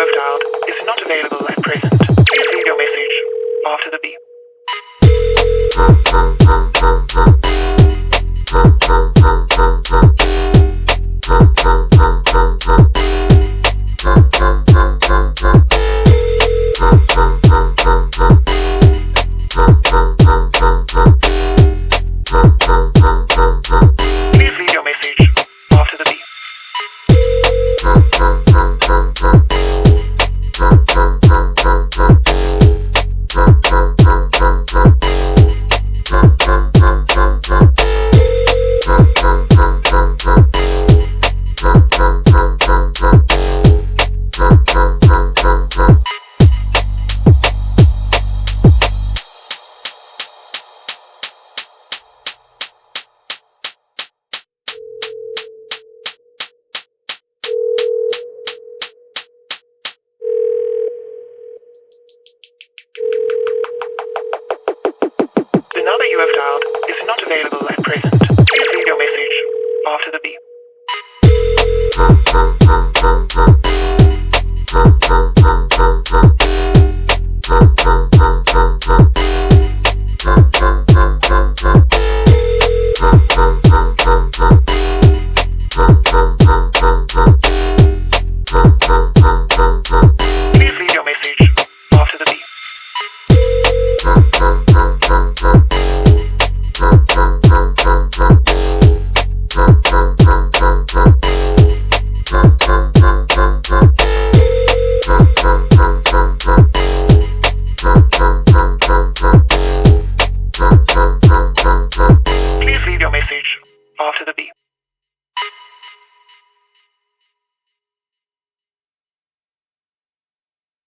have dialed is not available at present. Please leave your message after the beep. Please leave your message after the beep. The number you have dialed is not available at present. Please leave your message after the beep. Please leave your message after the beep. Please leave your message after the beep.